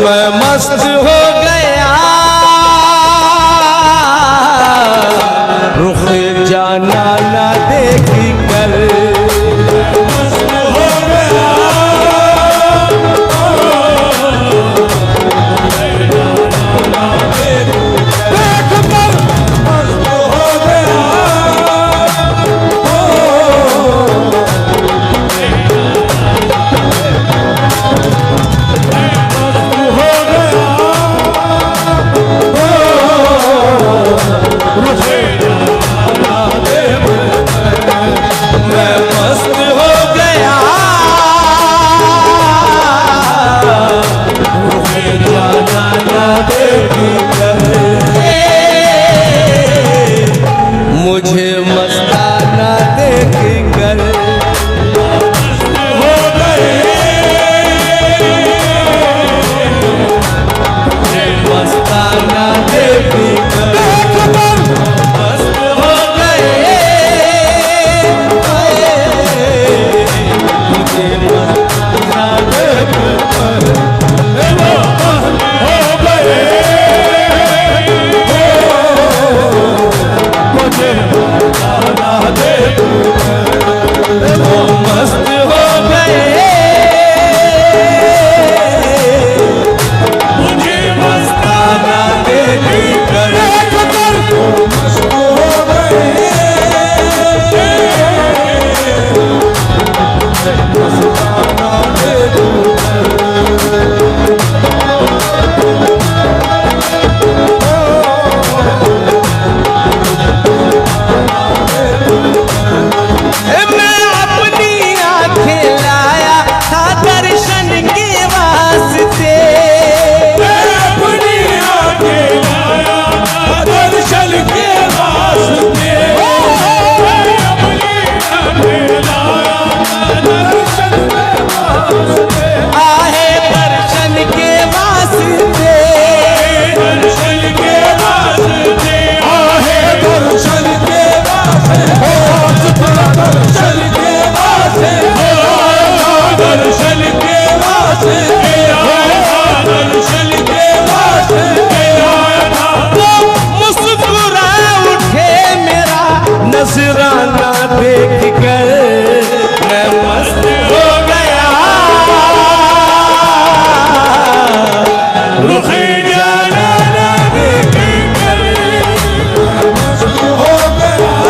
मैं मस्त हो गया, रुख जाना ना देखी कर। मस्त हो गया, मुझे मस्ताना देख कर हो गए, मस्ताना देख कर मस्त हो गए, मुझे मस्ताना देख कर हो गए, मुझे मस्ताना देख वो मस्त हो गए, मुझे मस्ताना देख कर मस्त हो गए, मस्ताना देख नजराना देख कर मैं मस्त हो गया, रुख जाना ना देख कर मस्त हो गया,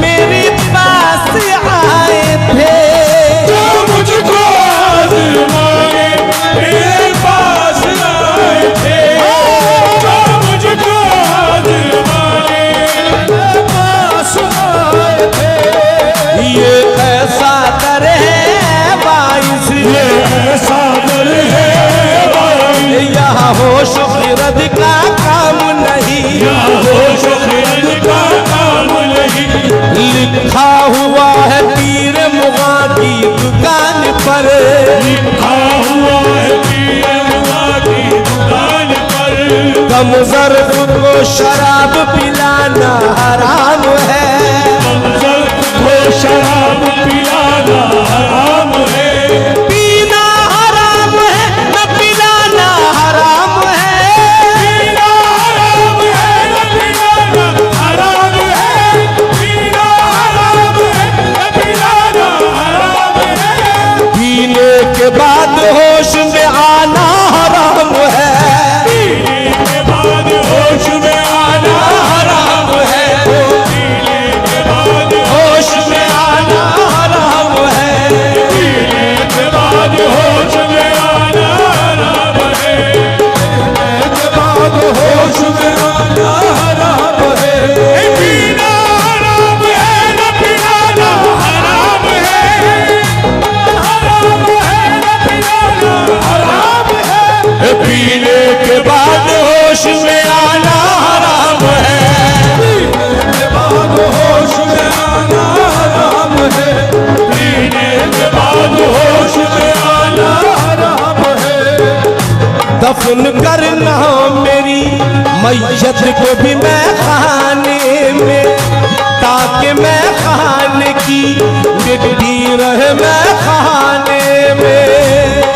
मेरे पास आए थे, जो मुझको आज़माने मेरे पास आए थे, जो मुझको आज़माने मेरे पास आए थे। ये ऐसा दर है बाइस, ये ऐसा दर है बाइस, यहाँ होश खिरद का काम नहीं, यहाँ होश खिरद का काम नहीं। लिखा हुआ है पीर मुगा की दुकान पर, लिखा हुआ है पीर मुगा की दुकान पर, कम ज़र्फ को शराब पिलाना हराम है, कम ज़र्फ को शराब पिलाना हराम है, पीना हराम है न पिलाना हराम है, पीना हराम है न पिलाना हराम है, पीना हराम है न पिलाना हराम है, पीने के बाद होश में आना हराम है, पीने के बाद होश में आना हराम है, दफन करना मेरी मैयत को भी मैं खाने में, ताकि मैं खाने की मिट्टी रहे मैं खाने में,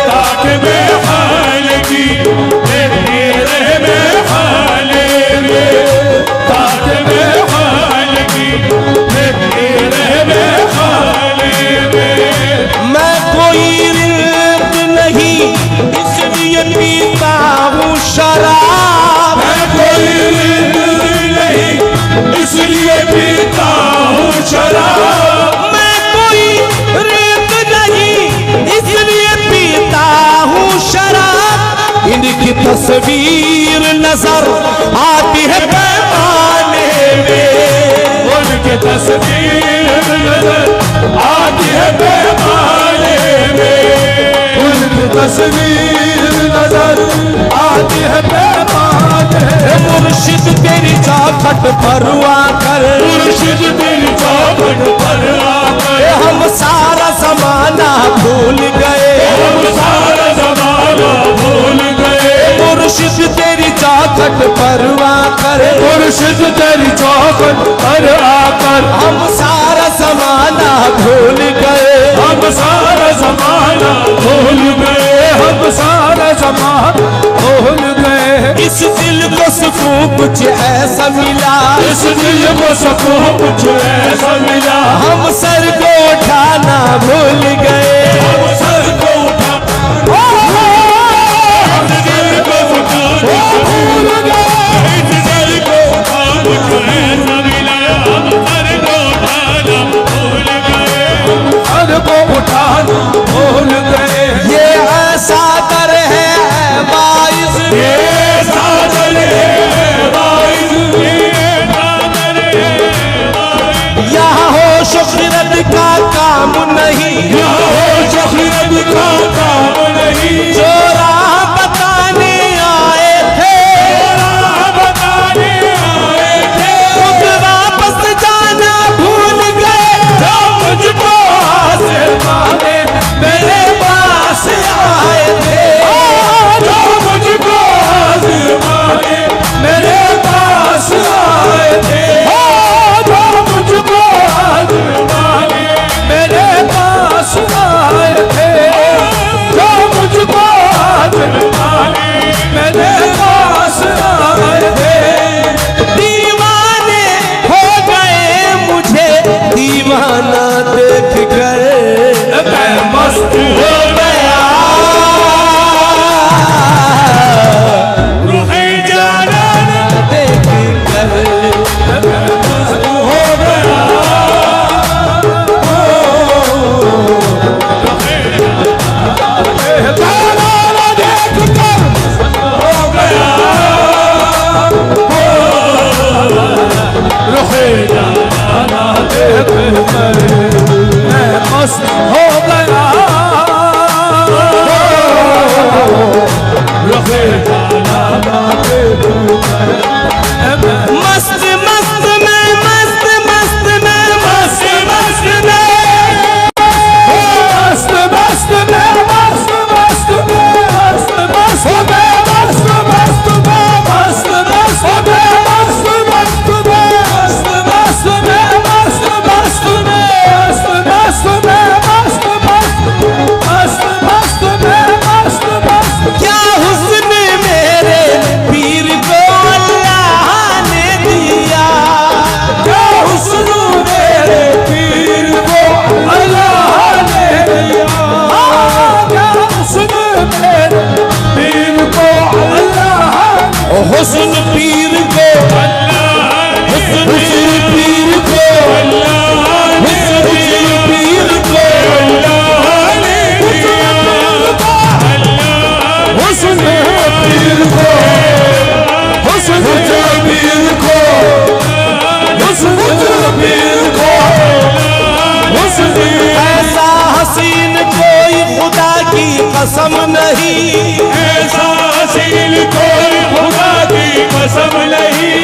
ताकि मैं खाने की मिट्टी रहे मैं खाने में, ताकि मैं खाने की मिट्टी रहे मैं खाने में। मैं कोई रिज़्क़ नहीं इसलिए पीता हूँ शराब, मैं कोई रिज़्क़ नहीं इसलिए पीता हूँ शराब, मैं कोई रिज़्क़ नहीं इसलिए पीता हूँ शराब। इनकी तस्वीर नजर आती है पैमाने में, उनकी तस्वीर नजर आती है पैमाने में, उनकी तस्वीर नजर आती है पैमाने में। मुर्शिद तेरी चौखट पर आकर, मुर्शिद तेरी चौखट पर आकर हम सारा जमाना भूल गए, हम सारा ज़माना भूल गए। मुर्शिद तेरी चौखट पर आकर, मुर्शिद तेरी चौखट पर आकर हम सारा जमाना भूल गए, हम सारा ज़माना भूल गए, हम सारा ज़माना भूल गए। इस दिल को सुकून कुछ ऐसा मिला, इस दिल को सुकून कुछ ऐसा मिला, हम सर को उठाना भूल गए, हम सर को उठा हम दिल को सुकून भूल गए। इस दिल को उठा कुछ ऐसा मिला, हम सर को उठाना भूल गए, सर को उठाना भूल गए। ये ऐसा दर है बाइस, ये साजन है बाइज़, ये साजन है बाइज़। यहाँ हो शुक्र का काम नहीं, यहाँ हो शहीद का काम नहीं, जो राह बताने आए थे, राह बताने आए थे, खुद वापस जाना भूल गए, जो मुझको आज़माने मेरे पास आए थे, जो मुझको आज़माने मेरे पास आए थे, जो मुझको आज़माने मेरे पास आए थे, जो मुझको आज़माने मेरे पास आए थे। दीवाने हो गए मुझे दीवाना देख कर, मैं मस्त हो गया, रुहे जाना देख कर, मैं मस्त हो गया, रुहे जाना देख कर हो गया, रुहे जाना देख कर मैं मस्त हो गया, रुहे जाना देख कर मैं मस्त मस्त में मस्त मस्त में मस्त मस्त में, मस्त मस्त में मस्त मस्त में मस्त मस्त में मस्त मस्त में मस्त मस्त में मस्त मस्त में मस्त मस्त में मस्त मस्त में मस्त मस्त में मस्त मस्त मस्त में मस्त मस्त। क्या हुस्न मेरे पीर को अल्लाह ने दिया, क्या हुस्न मेरे पीर को अल्लाह ने दिया, क्या हुस्न मेरे पीर को अल्लाह ने हुस्न पीर को, हुस्न पीर को, हुस्न पीर को, हुस्न पीर को, हुस्न पीर को, हुस्न पीर को, हुस्न ऐसा हसीन कोई खुदा की कसम नहीं, ऐसा हसीन कोई खुदा की कसम नहीं,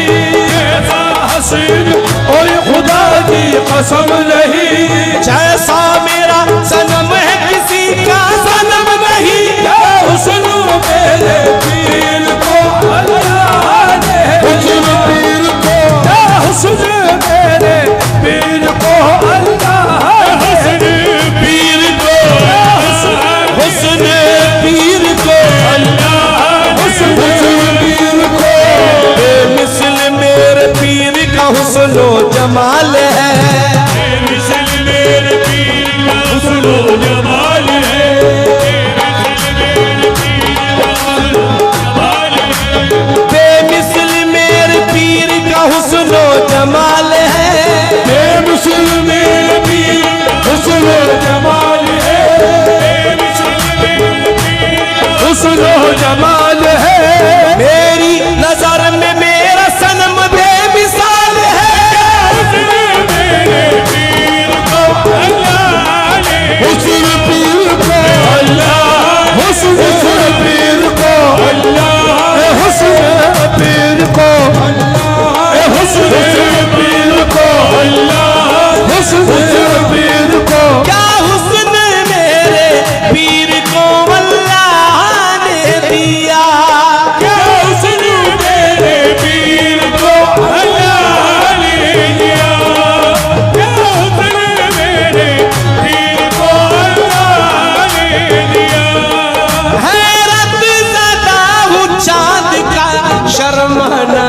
ऐसा हसीन कोई खुदा की कसम नहीं, जैसा मेरा सनम है किसी का सनम नहीं, क्या हुस्न मेरे जमाल है। मेरी नजर में मेरा सनम बेमिसाल है। मेरे पीर को अल्लाह ने, हुस्न पीर को अल्लाह, हुस्न पीर को अल्लाह, हुस्न पीर को अल्लाह, हुस्न पीर को अल्लाह, हुस्न पीर को। क्या हुस्न मेरे पीर को अल्लाह ने दिया। क्या हुस्न मेरे पीर को अल्लाह ने दिया। क्या हुस्न मेरे पीर को अल्लाह ने दिया। हैरत ज़दा हूँ चाँद का शर्माना